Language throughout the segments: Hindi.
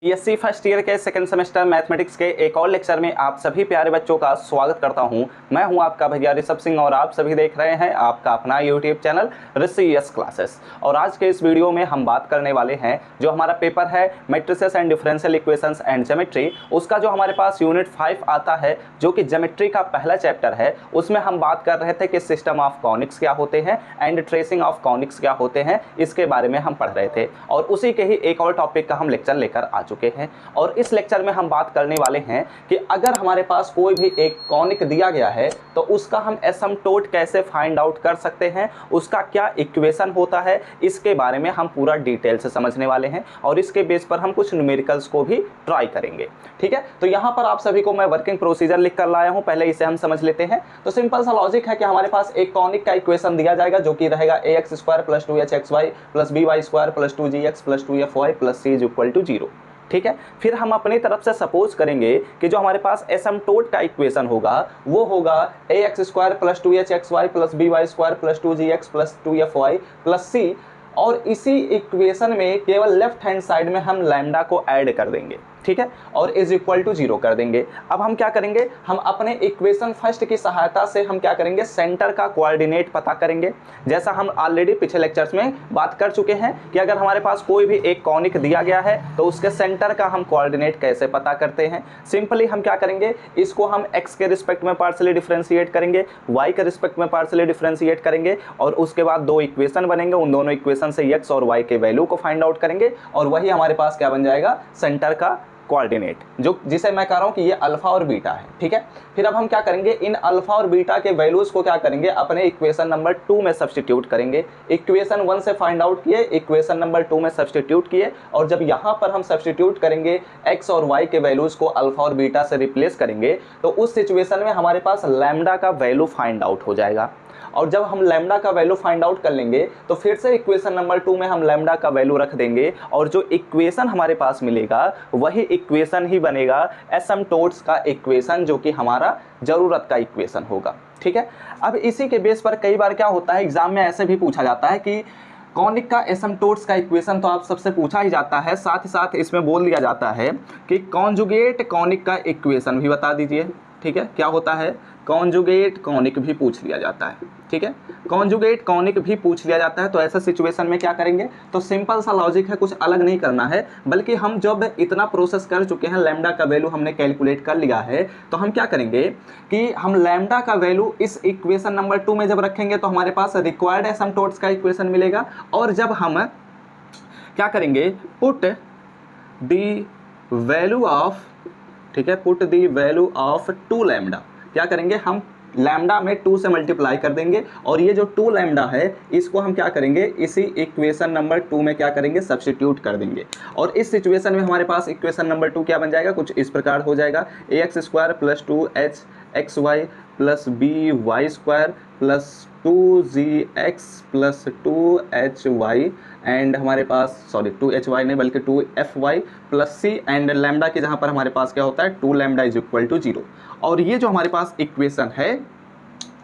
बीएससी फर्स्ट ईयर के सेकंड सेमेस्टर मैथमेटिक्स के एक और लेक्चर में आप सभी प्यारे बच्चों का स्वागत करता हूं। मैं हूं आपका भैया ऋषभ सिंह और आप सभी देख रहे हैं आपका अपना यूट्यूब चैनल ऋषि क्लासेस। और आज के इस वीडियो में हम बात करने वाले हैं जो हमारा पेपर है matrices and differential equations and geometry, उसका जो हमारे पास यूनिट 5 आता है जो कि ज्योमेट्री का पहला चैप्टर है। उसमें हम बात कर रहे थे कि सिस्टम ऑफ कॉनिक्स क्या होते हैं एंड ट्रेसिंग ऑफ कॉनिक्स क्या होते हैं, इसके बारे में हम पढ़ रहे थे। और उसी के ही एक और टॉपिक का हम लेक्चर लेकर आ चुके हैं। और इस लेक्चर में हम बात करने वाले हैं कि अगर हमारे पास कोई भी एक कॉनिक दिया गया है तो उसका हम एसिम्प्टोट कैसे फाइंड आउट कर सकते हैं, उसका क्या इक्वेशन होता है, इसके बारे में हम पूरा डिटेल से समझने वाले हैं। और इसके बेस पर हम कुछ न्यूमेरिकल्स को भी ट्राई करेंगे। ठीक है, तो यहाँ पर आप सभी को मैं वर्किंग प्रोसीजर लिख कर लाया हूँ, पहले इसे हम समझ लेते हैं। तो सिंपल सा लॉजिक है कि हमारे पास एक कॉनिक का इक्वेशन दिया जाएगा जो कि रहेगा ax² + 2hxy + by² + 2gx + 2fy + c = 0। ठीक है, फिर हम अपनी तरफ से सपोज करेंगे कि जो हमारे पास एसिम्प्टोट का इक्वेशन होगा वो होगा ax² + 2hxy + by² + 2gx + 2fy + c। और इसी इक्वेशन में केवल लेफ्ट हैंड साइड में हम लैम्डा को ऐड कर देंगे। ठीक है, और इज इक्वल टू 0 कर देंगे। अब हम क्या करेंगे, हम अपने इक्वेशन फर्स्ट की सहायता से हम क्या करेंगे, सेंटर का कोऑर्डिनेट पता करेंगे। जैसा हम ऑलरेडी पिछले लेक्चर्स में बात कर चुके हैं कि अगर हमारे पास कोई भी एक कॉनिक दिया गया है तो उसके सेंटर का हम कोऑर्डिनेट कैसे पता करते हैं। सिंपली हम क्या करेंगे, इसको हम x के रिस्पेक्ट में पार्शियली डिफरेंशिएट करेंगे, y के रिस्पेक्ट में पार्शियली डिफरेंशिएट करेंगे और उसके बाद दो इक्वेशन बनेंगे, उन दोनों इक्वेशन से x और y के वैल्यू को फाइंड आउट करेंगे और वही हमारे पास क्या बन जाएगा, सेंटर का कोऑर्डिनेट, जो जिसे मैं कह रहा हूं कि ये अल्फा और बीटा है। ठीक है, फिर अब हम क्या करेंगे, इन अल्फा और बीटा के वैल्यूज को क्या करेंगे, अपने इक्वेशन नंबर 2 में सब्स्टिट्यूट करेंगे। इक्वेशन 1 से फाइंड आउट किए, इक्वेशन नंबर 2 में सब्स्टिट्यूट किए और जब यहां पर हम सब्स्टिट्यूट करेंगे x और y के वैल्यूज को अल्फा और बीटा से रिप्लेस करेंगे तो उस सिचुएशन में हमारे पास लैम्डा का वैल्यू फाइंड आउट हो जाएगा। और जब हम लैम्डा का वैल्यू फाइंड आउट कर लेंगे तो फिर से इक्वेशन नंबर 2 में हम लैम्डा का वैल्यू रख देंगे और जो इक्वेशन हमारे पास मिलेगा वही इक्वेशन ही बनेगा एसिम्प्टोट्स का इक्वेशन, जो कि हमारा जरूरत का इक्वेशन होगा। ठीक है, अब इसी के बेस पर कई बार क्या होता है, एग्जाम में ऐसे भी पूछा जाता है कि कॉनिक का एसिम्प्टोट्स का इक्वेशन तो आप सबसे पूछा ही जाता है, साथ ही साथ इसमें बोल दिया जाता है कि कॉन्जुगेट कॉनिक का इक्वेशन भी बता दीजिए। ठीक है, क्या होता है, कॉन्जुगेट कॉनिक भी पूछ लिया जाता है। ठीक है, कॉन्जुगेट कॉनिक भी पूछ लिया जाता है। तो ऐसा सिचुएशन में क्या करेंगे, तो सिंपल सा लॉजिक है, कुछ अलग नहीं करना है, बल्कि हम जब इतना प्रोसेस कर चुके हैं, लैम्डा का वैल्यू हमने कैलकुलेट कर लिया है, तो हम क्या करेंगे कि हम लैम्डा का वैल्यू इस इक्वेशन नंबर 2 में जब रखेंगे तो हमारे पास रिक्वायर्ड एसिम्प्टोट्स का इक्वेशन मिलेगा। और जब हम क्या करेंगे, पुट द वैल्यू ऑफ, ठीक है, put the value of 2 lambda, क्या करेंगे, हम लैम्डा में 2 से मल्टीप्लाई कर देंगे और ये जो 2 लैम्डा है इसको हम क्या करेंगे, इसी इक्वेशन नंबर 2 में क्या करेंगे, सब्स्टिट्यूट कर देंगे। और इस सिचुएशन में हमारे पास इक्वेशन नंबर 2 क्या बन जाएगा, कुछ इस प्रकार हो जाएगा, ax² + 2hxy + by² + 2gx + 2hy and हमारे पास, सॉरी 2hy नहीं बल्कि 2fy + c एंड लैम्डा के जहाँ पर हमारे पास क्या होता है, 2 लैम्डा = 0। और ये जो हमारे पास इक्वेशन है,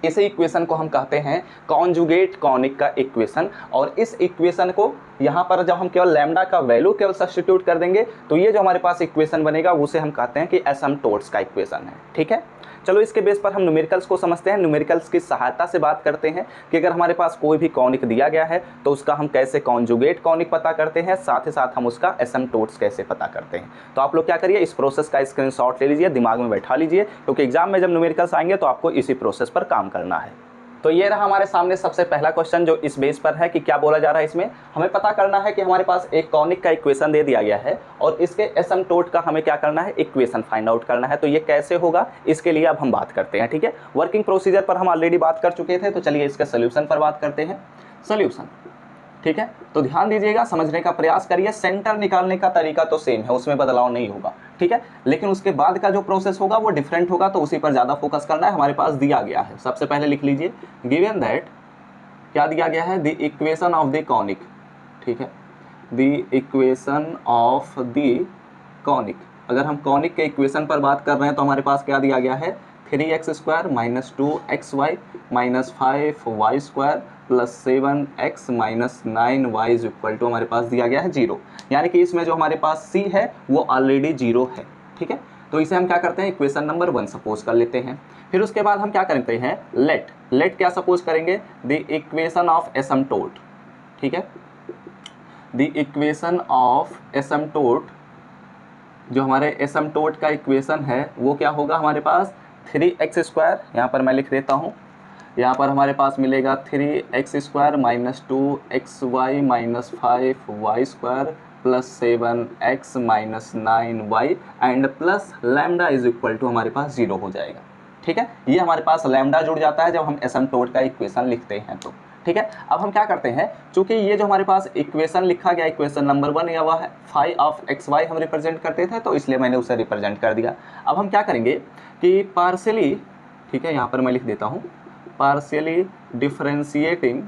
इसी इक्वेशन को हम कहते हैं कॉन्जुगेट कॉनिक का इक्वेशन। और इस इक्वेशन को यहाँ पर जब हम केवल लैम्डा का वैल्यू केवल सब्स्टिट्यूट कर देंगे तो ये जो हमारे पास इक्वेशन बनेगा उसे हम कहते हैं कि एसिम्प्टोट्स का इक्वेशन है। ठीक है, चलो इसके बेस पर हम न्यूमेरिकल्स को समझते हैं। न्यूमेरिकल्स की सहायता से बात करते हैं कि अगर हमारे पास कोई भी कॉनिक दिया गया है तो उसका हम कैसे कॉन्जुगेट कॉनिक पता करते हैं, साथ ही साथ हम उसका एसिम्प्टोट्स कैसे पता करते हैं। तो आप लोग क्या करिए, इस प्रोसेस का स्क्रीनशॉट ले लीजिए, दिमाग में बैठा लीजिए, क्योंकि एग्जाम में जब न्यूमेरिकल्स आएंगे तो आपको इसी प्रोसेस पर काम करना है। तो ये रहा हमारे सामने सबसे पहला क्वेश्चन जो इस बेस पर है कि क्या बोला जा रहा है। इसमें हमें पता करना है कि हमारे पास एक कॉनिक का इक्वेशन दे दिया गया है और इसके एसिम्प्टोट का हमें क्या करना है, इक्वेशन फाइंड आउट करना है। तो ये कैसे होगा, इसके लिए अब हम बात करते हैं। ठीक है, वर्किंग प्रोसीजर पर हम ऑलरेडी बात कर चुके थे, तो चलिए इसके सोल्यूशन पर बात करते हैं। सोल्यूशन, ठीक है, तो ध्यान दीजिएगा, समझने का प्रयास करिए। सेंटर निकालने का तरीका तो सेम है, उसमें बदलाव नहीं होगा। ठीक है, लेकिन उसके बाद का जो प्रोसेस होगा वो डिफरेंट होगा, तो उसी पर ज़्यादा फोकस करना है। हमारे पास दिया गया है, सबसे पहले लिख लीजिए, गिवन दैट, क्या दिया गया है, the equation of the conic. ठीक है, the equation of the conic, अगर हम कॉनिक के इक्वेशन पर बात कर रहे हैं तो हमारे पास क्या दिया गया है, 3x² minus 2xy minus 5y² plus 7x minus 9y is equal to हमारे पास दिया गया है 0। यानी कि इसमें जो हमारे पास c है वो ऑलरेडी 0 है। ठीक है, तो इसे हम क्या करते हैं, इक्वेशन नंबर 1 सपोज कर लेते हैं। फिर उसके बाद हम क्या करते हैं, लेट क्या सपोज करेंगे, द इक्वेशन ऑफ एसिम्प्टोट। ठीक है, द इक्वेशन ऑफ एसिम्प्टोट, जो हमारे एसिम्प्टोट का इक्वेशन है वो क्या होगा हमारे पास 3x², यहाँ पर मैं लिख देता हूँ, यहाँ पर हमारे पास मिलेगा 3x² minus 2xy minus 5y² plus 7x minus 9y and plus lambda is equal to हमारे पास 0 हो जाएगा। ठीक है, ये हमारे पास लैम्डा जुड़ जाता है जब हम एसिम्प्टोट का इक्वेशन लिखते हैं तो। ठीक है, अब हम क्या करते हैं, चूंकि ये जो हमारे पास इक्वेशन लिखा गया इक्वेशन नंबर 1 या वह फाई ऑफ xy हम रिप्रेजेंट करते थे, तो इसलिए मैंने उसे रिप्रेजेंट कर दिया। अब हम क्या करेंगे कि पार्शियली, ठीक है, यहाँ पर मैं लिख देता हूँ, पार्शियली डिफरेंशिएटिंग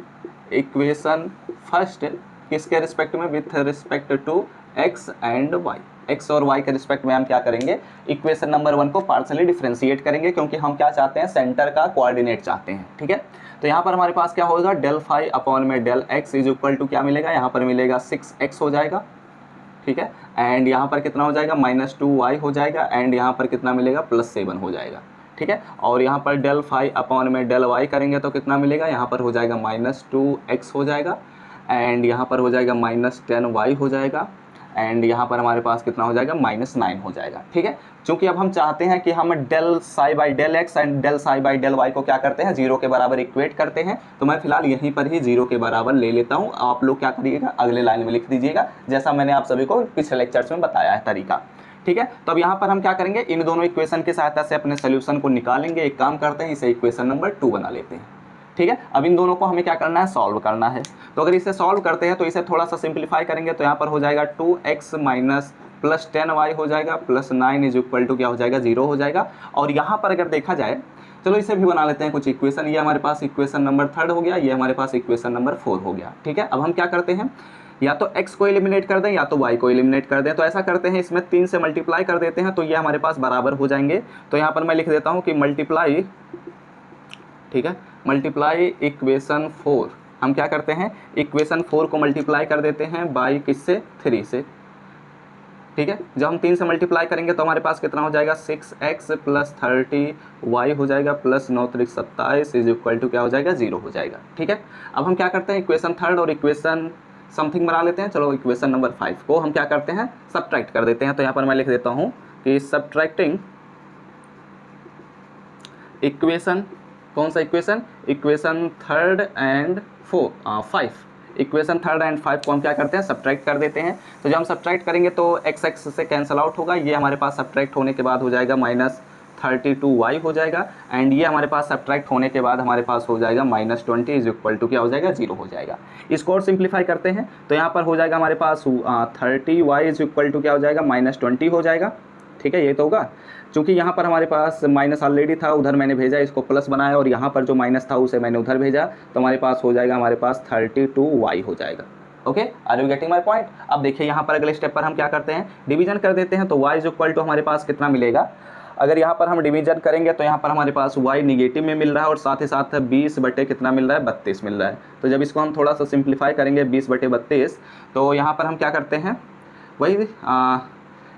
इक्वेशन फर्स्ट किसके रिस्पेक्ट में, with respect to x and y, x और y के रिस्पेक्ट में हम क्या करेंगे, इक्वेशन नंबर 1 को पार्शियली डिफरेंशिएट करेंगे, क्योंकि हम क्या चाहते हैं, सेंटर का कोऑर्डिनेट चाहते हैं। ठीक है, तो यहाँ पर हमारे पास क्या होगा, डेल फाई अपॉन में del x is equal to क्या मिलेगा, यहाँ पर मिलेगा 6x हो जाएगा। ठीक है, एंड यहाँ पर कितना हो जाएगा, माइनस 2y हो जाएगा, एंड यहाँ पर कितना मिलेगा, प्लस 7 हो जाएगा। ठीक है, और यहाँ पर डेल फाई अपॉन में डेल y करेंगे तो कितना मिलेगा, यहाँ पर हो जाएगा माइनस 2x हो जाएगा, एंड यहाँ पर हो जाएगा माइनस 10y हो जाएगा, एंड यहाँ पर हमारे पास कितना हो जाएगा, माइनस 9 हो जाएगा। ठीक है, चूंकि अब हम चाहते हैं कि हम del psi by del x and del psi by del y को क्या करते हैं, 0 के बराबर इक्वेट करते हैं, तो मैं फिलहाल यहीं पर ही 0 के बराबर ले लेता हूँ। आप लोग क्या करिएगा, अगले लाइन में लिख दीजिएगा, जैसा मैंने आप सभी को पिछले लेक्चर्स में बताया है तरीका। ठीक है, तो अब यहाँ पर हम क्या करेंगे, इन दोनों इक्वेशन की सहायता से अपने सोल्यूशन को निकालेंगे। एक काम करते हैं, इसे इक्वेशन नंबर 2 बना लेते हैं। ठीक है, अब इन दोनों को हमें क्या करना है, सॉल्व करना है। तो अगर इसे सॉल्व करते हैं तो इसे थोड़ा सा सिंप्लीफाई करेंगे, तो यहाँ पर हो जाएगा 2x माइनस प्लस 10y हो जाएगा, प्लस 9 इज इक्वल टू क्या हो जाएगा, 0 हो जाएगा। और यहाँ पर अगर देखा जाए, चलो इसे भी बना लेते हैं कुछ इक्वेशन। ये हमारे पास इक्वेशन नंबर 3 हो गया, ये हमारे पास इक्वेशन नंबर 4 हो गया। ठीक है, अब हम क्या करते हैं, या तो x को एलिमिनेट कर दें या तो y को एलिमिनेट कर दें। तो ऐसा करते हैं, इसमें 3 से मल्टीप्लाई कर देते हैं, तो ये हमारे पास बराबर हो जाएंगे। तो यहाँ पर मैं लिख देता हूँ कि मल्टीप्लाई, ठीक है, मल्टीप्लाई इक्वेशन 4, हम क्या करते हैं, इक्वेशन 4 को मल्टीप्लाई कर देते हैं बाई किससे, 3 से। ठीक है, जब हम 3 से मल्टीप्लाई करेंगे तो हमारे पास कितना हो जाएगा, 6x प्लस 30y हो जाएगा, प्लस 9 3 27 इज इक्वल टू क्या हो जाएगा, 0 हो जाएगा। ठीक है, अब हम क्या करते हैं, इक्वेशन 3 और इक्वेशन समथिंग बना लेते हैं। चलो इक्वेशन नंबर 5 को हम क्या करते हैं, सब्ट्रैक्ट कर देते हैं। तो यहाँ पर मैं लिख देता हूँ कि सब्ट्रैक्टिंग इक्वेशन, कौन सा equation, equation 3 and 5, equation 3 and 5 को हम क्या करते हैं, सब्ट्रैक्ट कर देते हैं। तो जब हम सब्ट्रैक्ट करेंगे तो x से कैंसिल आउट होगा, ये हमारे पास सब्ट्रैक्ट होने के बाद हो जाएगा माइनस 32y हो जाएगा, एंड ये हमारे पास सब्ट्रैक्ट होने के बाद हमारे पास हो जाएगा माइनस 20 इज इक्वल टू क्या हो जाएगा, 0 हो जाएगा। इसको और सिंप्लीफाई करते हैं, तो यहाँ पर हो जाएगा हमारे पास 30y इज इक्वल टू क्या हो जाएगा, माइनस 20 हो जाएगा। ठीक है, ये तो होगा, क्योंकि यहाँ पर हमारे पास माइनस ऑलरेडी था, उधर मैंने भेजा, इसको प्लस बनाया, और यहाँ पर जो माइनस था उसे मैंने उधर भेजा, तो हमारे पास हो जाएगा, हमारे पास 32y हो जाएगा। Okay, are you getting my point. अब देखिए यहाँ पर अगले स्टेप पर हम क्या करते हैं, डिवीजन कर देते हैं। तो y इज इक्वल टू हमारे पास कितना मिलेगा, अगर यहाँ पर हम डिवीजन करेंगे तो यहाँ पर हमारे पास y निगेटिव में मिल रहा है, और साथ ही साथ 20 बटे कितना मिल रहा है, 32 मिल रहा है। तो जब इसको हम थोड़ा सा सिंप्लीफाई करेंगे 20 बटे 32, तो यहाँ पर हम क्या करते हैं, वही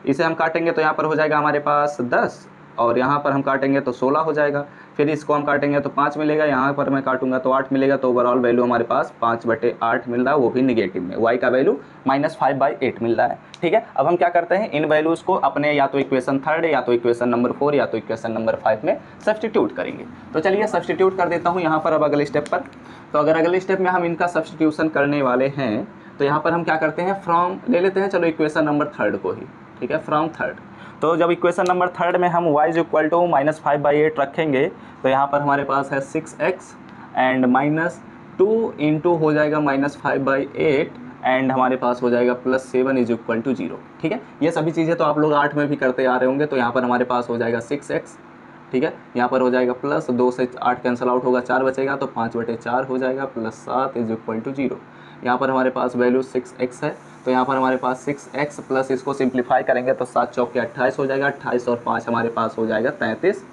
इसे हम काटेंगे तो यहाँ पर हो जाएगा हमारे पास 10, और यहाँ पर हम काटेंगे तो 16 हो जाएगा। फिर इसको हम काटेंगे तो 5 मिलेगा, यहाँ पर मैं काटूंगा तो 8 मिलेगा। तो ओवरऑल वैल्यू हमारे पास 5 बटे 8 मिल रहा है, वो भी निगेटिव में। y का वैल्यू -5/8 मिल रहा है। ठीक है, अब हम क्या करते हैं, इन वैल्यूज़ को अपने या तो इक्वेशन 3 या तो इक्वेशन नंबर 4 या तो इक्वेशन नंबर 5 में सब्सटीट्यूट करेंगे। तो चलिए सब्सटीट्यूट कर देता हूँ यहाँ पर अब अगले स्टेप पर। तो अगर अगले स्टेप में हम इनका सब्सटीट्यूशन करने वाले हैं तो यहाँ पर हम क्या करते हैं, फ्रॉम ले लेते हैं, चलो इक्वेशन नंबर 3 को ही। ठीक है, फ्रॉम 3, तो जब इक्वेशन नंबर 3 में हम y इज इक्वल टू -5/8 रखेंगे तो यहाँ पर हमारे पास है 6x एंड -2 इंटू हो जाएगा -5/8 एंड हमारे पास हो जाएगा +7 इज इक्वल टू 0। ठीक है, ये सभी चीज़ें तो आप लोग 8 में भी करते आ रहे होंगे। तो यहाँ पर हमारे पास हो जाएगा 6x, ठीक है, यहाँ पर हो जाएगा प्लस 2 से 8 कैंसिल आउट होगा, 4 बचेगा, तो 5 बटे 4 हो जाएगा, +7 इज इक्वल टू 0। यहाँ पर हमारे पास वैल्यू 6x है, तो यहाँ पर हमारे पास 6x प्लस इसको सिंप्लीफाई करेंगे तो 7 चौके 28 हो जाएगा, 28 और 5 हमारे पास हो जाएगा 33,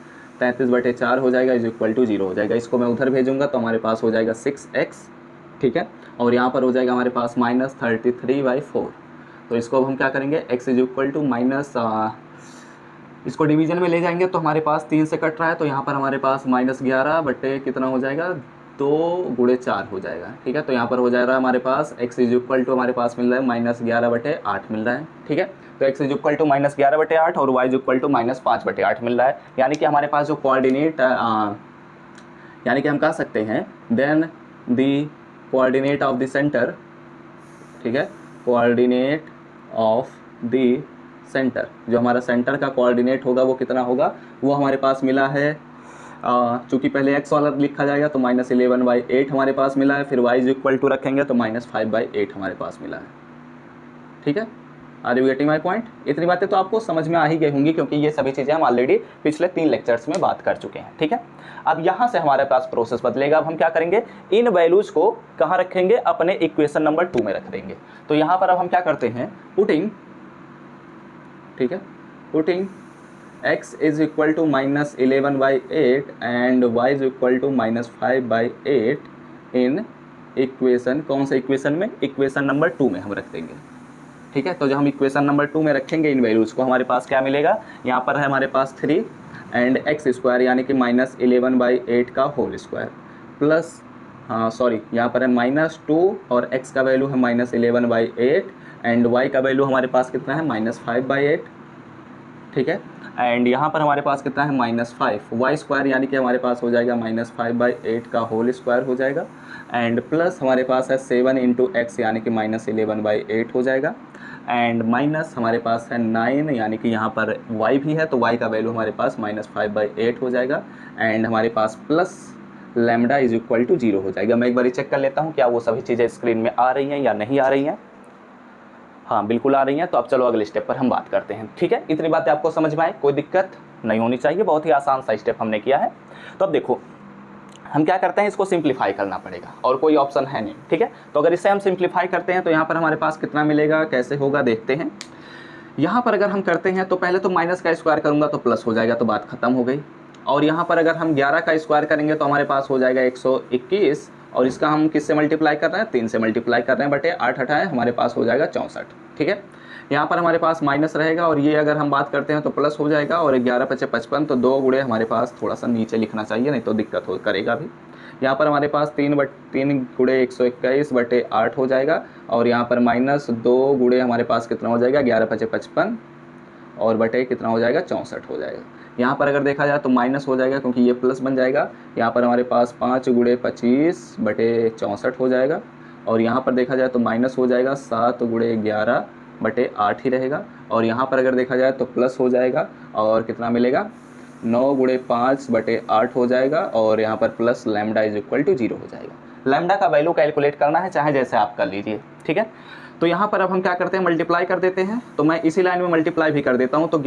33/4 हो जाएगा इज इक्वल टू 0 हो जाएगा। इसको मैं उधर भेजूंगा तो हमारे पास हो जाएगा 6x, ठीक है, और यहाँ पर हो जाएगा हमारे पास -33/4। तो इसको अब हम क्या करेंगे, x is equal to minus, इसको डिवीजन में ले जाएंगे तो हमारे पास 3 से कट रहा है, तो यहाँ पर हमारे पास -11 बटे कितना हो जाएगा, 2 × 4 हो जाएगा, ठीक है। तो यहाँ पर हो जाएगा हमारे पास x इज इक्वल टू हमारे पास मिल रहा है -11/8 मिल रहा है, ठीक है। तो x इज इक्वल टू -11/8 और y इज इक्वल टू -5/8 मिल रहा है। यानी कि हमारे पास जो कोऑर्डिनेट, यानी कि हम कह सकते हैं then the coordinate of the centre, ठीक है, कोऑर्डिनेट ऑफ द सेंटर, जो हमारा सेंटर का कोऑर्डिनेट होगा वो कितना होगा, वो हमारे पास मिला है, चूँकि पहले x वाला लिखा जाएगा तो -11/8 हमारे पास मिला है, फिर y इज इक्वल टू रखेंगे तो -5/8 हमारे पास मिला है, ठीक है। Are you getting my point? इतनी बातें तो आपको समझ में आ ही गई होंगी, क्योंकि ये सभी चीज़ें हम ऑलरेडी पिछले 3 लेक्चर्स में बात कर चुके हैं, ठीक है। अब यहाँ से हमारे पास प्रोसेस बदलेगा। अब हम क्या करेंगे, इन वैल्यूज़ को कहाँ रखेंगे, अपने इक्वेशन नंबर 2 में रख देंगे। तो यहाँ पर अब हम क्या करते हैं, पुटिंग, ठीक है, putting x is equal to -11/8 and y is equal to -5/8 in equation, कौन से इक्वेशन में, इक्वेशन नंबर 2 में हम रख देंगे, ठीक है। तो जब हम इक्वेशन नंबर 2 में रखेंगे इन वैल्यूज़ को, हमारे पास क्या मिलेगा, यहाँ पर है हमारे पास 3 एंड एक्स स्क्वायर यानी कि -11/8 का होल स्क्वायर प्लस, हाँ सॉरी, यहाँ पर है -2 और x का वैल्यू है -11/8 एंड y का वैल्यू हमारे पास कितना है, -5/8, ठीक है। एंड यहाँ पर हमारे पास कितना है, -5 वाई स्क्वायर यानी कि हमारे पास हो जाएगा -5/8 का होल स्क्वायर हो जाएगा, एंड प्लस हमारे पास है 7 × x यानी कि -11/8 हो जाएगा, एंड माइनस हमारे पास है 9 यानी कि यहाँ पर y भी है तो y का वैल्यू हमारे पास -5/8 हो जाएगा, एंड हमारे पास plus lambda is equal to 0 हो जाएगा। मैं एक बार चेक कर लेता हूँ क्या वो सभी चीज़ें स्क्रीन में आ रही हैं या नहीं आ रही हैं। हाँ बिल्कुल आ रही हैं। तो अब चलो अगले स्टेप पर हम बात करते हैं, ठीक है। इतनी बातें आपको समझ में आए, कोई दिक्कत नहीं होनी चाहिए, बहुत ही आसान सा स्टेप हमने किया है। तो अब देखो हम क्या करते हैं, इसको सिंप्लीफाई करना पड़ेगा और कोई ऑप्शन है नहीं, ठीक है। तो अगर इसे हम सिंप्लीफाई करते हैं तो यहाँ पर हमारे पास कितना मिलेगा, कैसे होगा देखते हैं। यहाँ पर अगर हम करते हैं तो पहले तो माइनस का स्क्वायर करूँगा तो प्लस हो जाएगा, तो बात खत्म हो गई। और यहाँ पर अगर हम 11 का स्क्वायर करेंगे तो हमारे पास हो जाएगा 121, और इसका हम किससे मल्टीप्लाई कर रहे हैं, 3 से मल्टीप्लाई कर रहे हैं, बटे 8 हटाएं हमारे पास हो जाएगा 64, ठीक है। यहाँ पर हमारे पास माइनस रहेगा और ये अगर हम बात करते हैं तो प्लस हो जाएगा, और 11 × 5 = 55, तो 2 गुणे हमारे पास थोड़ा सा नीचे लिखना चाहिए नहीं तो दिक्कत हो करेगा भी। यहाँ पर हमारे पास 3 गुणे 121 बटे 8 हो जाएगा, और यहाँ पर -2 गुणे हमारे पास कितना हो जाएगा, 11 × 5 = 55 और बटे कितना हो जाएगा, 64 हो जाएगा। यहाँ पर अगर देखा जाए तो माइनस हो जाएगा क्योंकि ये प्लस बन जाएगा। यहाँ पर हमारे पास 5 गुणे 25 बटे 64 हो जाएगा, और यहाँ पर देखा जाए तो माइनस हो जाएगा 7 गुणे 11 बटे 8 ही रहेगा, और यहाँ पर अगर देखा जाए तो प्लस हो जाएगा और कितना मिलेगा, 9 गुणे 5 बटे 8 हो जाएगा, और यहाँ पर plus lambda is equal to 0 हो जाएगा। लैम्डा का वैल्यू कैलकुलेट करना है चाहे जैसे आप कर लीजिए, ठीक है। तो यहाँ पर अब हम क्या करते हैं, मल्टीप्लाई कर देते हैं। तो मैं इसी लाइन में मल्टीप्लाई भी कर देता हूँ। तो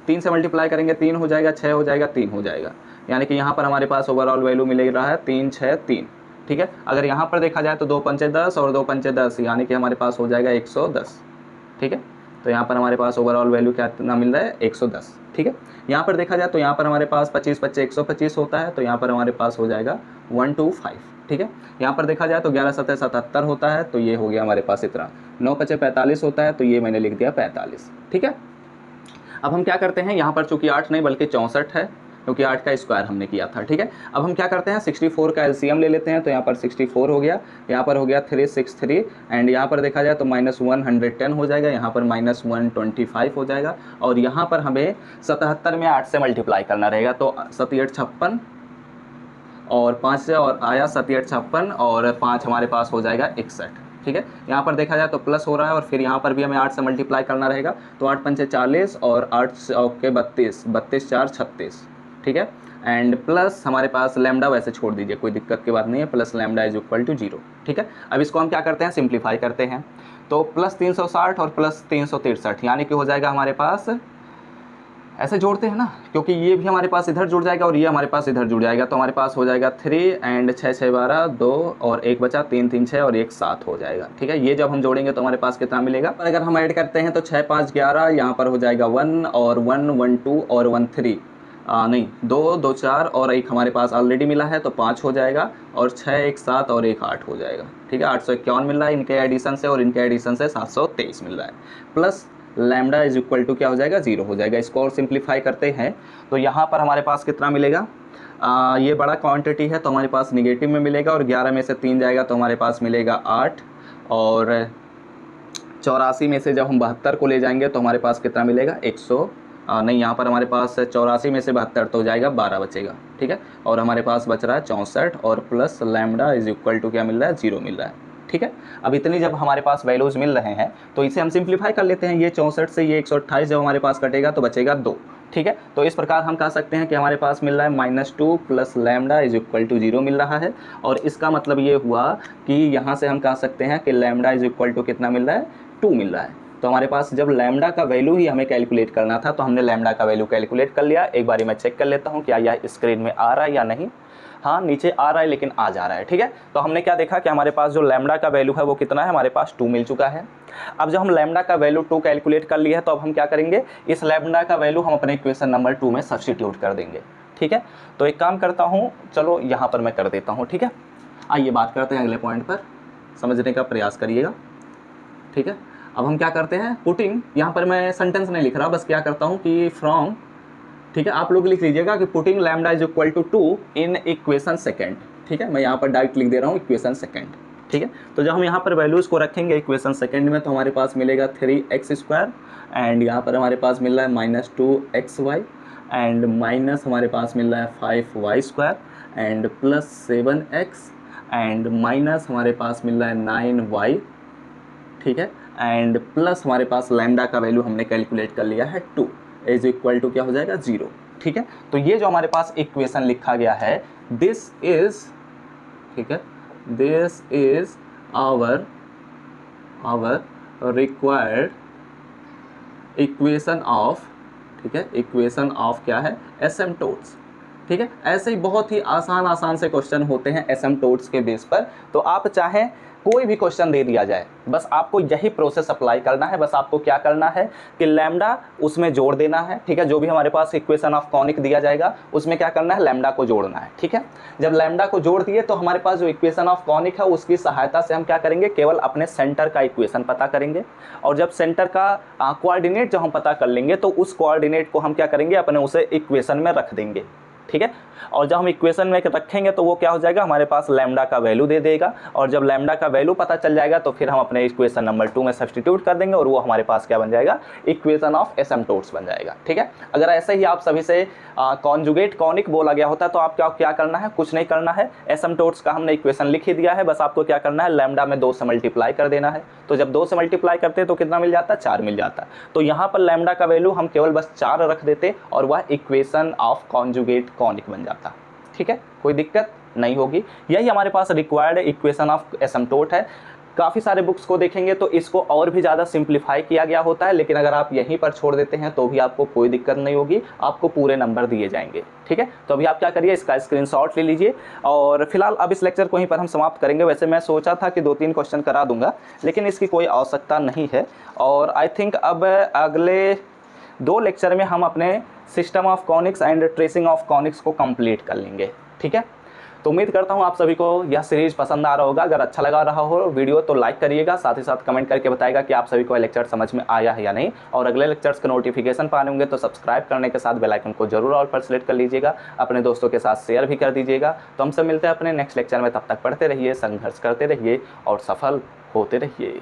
3 से मल्टीप्लाई करेंगे 3 हो जाएगा, 6 हो जाएगा, 3 हो जाएगा, यानी कि यहाँ पर हमारे पास ओवरऑल वैल्यू मिल रहा है 3 6 3, ठीक है। अगर यहाँ पर देखा जाए तो 2 × 5 = 10 और 2 × 5 = 10 यानी कि हमारे पास हो जाएगा 110, ठीक है। तो यहाँ पर हमारे पास ओवरऑल वैल्यू क्या कितना मिल रहा है, 110, ठीक है। यहाँ पर देखा जाए तो यहाँ पर हमारे पास 25 × 5 = 125 होता है, तो यहाँ पर हमारे पास हो जाएगा 125, ठीक है। यहाँ पर देखा जाए तो 11 × 7 = 77 होता है, तो ये हो gया हमारे पास इतना। 9 × 5 = 45 होता है, तो ये मैंने लिख दिया 45, ठीक है। अब हम क्या करते हैं, यहाँ पर चूंकि 8 नहीं बल्कि 64 है क्योंकि 8 का स्क्वायर हमने किया था, ठीक है। अब हम क्या करते हैं, 64 का एलसीएम ले लेते हैं। तो यहाँ पर 64 हो गया, यहाँ पर हो गया 363, एंड यहाँ पर देखा जाए तो -110 हो जाएगा, यहाँ पर -125 हो जाएगा, और यहाँ पर हमें 77 में 8 से मल्टीप्लाई करना रहेगा। तो 7 × 8 = 56 और 5 से और आया 7 × 8 = 56 और 5 हमारे पास हो जाएगा 61, ठीक है। यहाँ पर देखा जाए तो प्लस हो रहा है, और फिर यहाँ पर भी हमें 8 से मल्टीप्लाई करना रहेगा। तो 8 × 5 = 40 और 8 के 32, 32 × 4 = 36, ठीक है। एंड प्लस हमारे पास लैम्डा वैसे छोड़ दीजिए, कोई दिक्कत की बात नहीं है, plus lambda is equal to 0, ठीक है। अब इसको हम क्या करते हैं, सिंप्लीफाई करते हैं। तो +360 और +363 यानी कि हो जाएगा हमारे पास, ऐसे जोड़ते हैं ना, क्योंकि ये भी हमारे पास इधर जुड़ जाएगा और ये हमारे पास इधर जुड़ जाएगा। तो हमारे पास हो जाएगा 3 एंड 6 × 6 = 12, 2 और 1 बचा, 3 3 6 और 1 7 हो जाएगा, ठीक है। ये जब हम जोड़ेंगे तो हमारे पास कितना मिलेगा, पर अगर हम ऐड करते हैं तो 6 5 11, यहाँ पर हो जाएगा 1 और 1 1 2 और 1 3, नहीं, 2 2 4 और 1 हमारे पास ऑलरेडी मिला है तो 5 हो जाएगा, और 6 1 7 और 1 8 हो जाएगा। ठीक है, 851 मिल रहा है इनके एडिशन से, और इनके एडिशन से 723 मिल रहा है। Plus lambda is equal to क्या हो जाएगा, 0 हो जाएगा। इसको और सिंप्लीफाई करते हैं तो यहाँ पर हमारे पास कितना मिलेगा, ये बड़ा क्वांटिटी है तो हमारे पास निगेटिव में मिलेगा, और 11 में से 3 जाएगा तो हमारे पास मिलेगा 8, और 84 में से जब हम 72 को ले जाएंगे तो हमारे पास कितना मिलेगा, 100 नहीं, यहाँ पर हमारे पास 84 में से 72 तो जाएगा, 12 बचेगा। ठीक है, और हमारे पास बच रहा है 64, और plus lambda is equal to क्या मिल रहा है, 0 मिल रहा है। ठीक है, अब इतनी जब हमारे पास वैल्यूज़ मिल रहे हैं तो इसे हम सिंप्लीफाई कर लेते हैं। ये 64 से ये 128 जब हमारे पास कटेगा तो बचेगा 2। ठीक है, तो इस प्रकार हम कह सकते हैं कि हमारे पास मिल रहा है -2 plus lambda is equal to 0 मिल रहा है, और इसका मतलब ये हुआ कि यहाँ से हम कह सकते हैं कि लैम्डा इज इक्वल टू कितना मिल रहा है, 2 मिल रहा है। तो हमारे पास जब लैम्डा का वैल्यू ही हमें कैलकुलेट करना था तो हमने लैम्डा का वैल्यू कैलकुलेट कर लिया। एक बारी मैं चेक कर लेता हूँ क्या यह स्क्रीन में आ रहा है या नहीं। हाँ, नीचे आ रहा है लेकिन आ जा रहा है। ठीक है, तो हमने क्या देखा कि हमारे पास जो लैम्डा का वैल्यू है वो कितना है, हमारे पास 2 मिल चुका है। अब जब हम लैम्डा का वैल्यू 2 कैलकुलेट कर लिया है तो अब हम क्या करेंगे, इस लैम्डा का वैल्यू हम अपने इक्वेशन नंबर 2 में सब्स्टिट्यूट कर देंगे। ठीक है, तो एक काम करता हूँ, चलो यहाँ पर मैं कर देता हूँ। ठीक है, आइए बात करते हैं अगले पॉइंट पर, समझने का प्रयास करिएगा। ठीक है, अब हम क्या करते हैं, पुटिंग, यहाँ पर मैं सेंटेंस नहीं लिख रहा, बस क्या करता हूँ कि फ्रॉम, ठीक है, आप लोग लिख लीजिएगा कि putting lambda is equal to 2 in equation second. ठीक है, मैं यहाँ पर डायरेक्ट लिख दे रहा हूँ इक्वेशन सेकेंड। ठीक है, तो जब हम यहाँ पर वैल्यूज़ को रखेंगे इक्वेशन सेकेंड में तो हमारे पास मिलेगा 3x², एंड यहाँ पर हमारे पास मिल रहा है -2xy, एंड माइनस हमारे पास मिल रहा है 5y², and plus 7x, and minus हमारे पास मिल रहा है 9y। ठीक है, एंड प्लस हमारे पास लैम्डा का वैल्यू हमने कैलकुलेट कर लिया है 2 इज इक्वल टू क्या हो जाएगा, 0। ठीक है, तो ये जो हमारे पास इक्वेशन लिखा गया है, दिस इज, ठीक है, this is our required equation of, ठीक है, इक्वेशन ऑफ क्या है, एसिम्पटोट्स। ठीक है, ऐसे ही बहुत ही आसान से क्वेश्चन होते हैं एसिम्पटोट्स के बेस पर। तो आप चाहें कोई भी क्वेश्चन दे दिया जाए, बस आपको यही प्रोसेस अप्लाई करना है। बस आपको क्या करना है कि लैम्डा उसमें जोड़ देना है। ठीक है, जो भी हमारे पास इक्वेशन ऑफ कॉनिक दिया जाएगा उसमें क्या करना है, लैम्डा को जोड़ना है। ठीक है, जब लैम्डा को जोड़ दिए तो हमारे पास जो इक्वेशन ऑफ कॉनिक है उसकी सहायता से हम क्या करेंगे, केवल अपने सेंटर का इक्वेशन पता करेंगे, और जब सेंटर का कोऑर्डिनेट जब हम पता कर लेंगे तो उस कोऑर्डिनेट को हम क्या करेंगे, अपने उसे इक्वेशन में रख देंगे। ठीक है, और जब हम इक्वेशन में रखेंगे तो वो क्या हो जाएगा, हमारे पास लैम्डा का वैल्यू दे देगा, और जब लैम्डा का वैल्यू पता चल जाएगा तो फिर हम अपने इक्वेशन नंबर 2 में सब्स्टिट्यूट कर देंगे, और वो हमारे पास क्या बन जाएगा, इक्वेशन ऑफ एसिम्पटोट्स बन जाएगा। ठीक है, अगर ऐसे ही आप सभी से कॉन्जुगेट कॉनिक बोला गया होता तो आप क्या करना है, कुछ नहीं करना है, एसिम्पटोट्स का हमने इक्वेशन लिख ही दिया है, बस आपको क्या करना है, लैम्डा में 2 से मल्टीप्लाई कर देना है। तो जब 2 से मल्टीप्लाई करते हैं तो कितना मिल जाता है, 4 मिल जाता है। तो यहाँ पर लैम्डा का वैल्यू हम केवल बस 4 रख देते और वह इक्वेशन ऑफ कॉन्जुगेट कॉनिक बन जाता। ठीक है, कोई दिक्कत नहीं होगी। यही हमारे पास रिक्वायर्ड इक्वेशन ऑफ एसिम्पटोट है। काफ़ी सारे बुक्स को देखेंगे तो इसको और भी ज़्यादा सिंप्लीफाई किया गया होता है, लेकिन अगर आप यहीं पर छोड़ देते हैं तो भी आपको कोई दिक्कत नहीं होगी, आपको पूरे नंबर दिए जाएंगे। ठीक है, तो अभी आप क्या करिए, इसका स्क्रीनशॉट ले लीजिए, और फिलहाल अब इस लेक्चर को यहीं पर हम समाप्त करेंगे। वैसे मैं सोचा था कि 2-3 क्वेश्चन करा दूंगा, लेकिन इसकी कोई आवश्यकता नहीं है, और आई थिंक अब अगले 2 लेक्चर में हम अपने system of conics and tracing of conics को कंप्लीट कर लेंगे। ठीक है, तो उम्मीद करता हूँ आप सभी को यह सीरीज पसंद आ रहा होगा। अगर अच्छा लगा रहा हो वीडियो तो लाइक करिएगा, साथ ही साथ कमेंट करके बताएगा कि आप सभी को लेक्चर समझ में आया है या नहीं, और अगले लेक्चर्स के नोटिफिकेशन पाने होंगे तो सब्सक्राइब करने के साथ बेल आइकन को जरूर ऑल पर सेलेक्ट कर लीजिएगा, अपने दोस्तों के साथ शेयर भी कर दीजिएगा। तो हम सब मिलते हैं अपने नेक्स्ट लेक्चर में, तब तक पढ़ते रहिए, संघर्ष करते रहिए और सफल होते रहिए।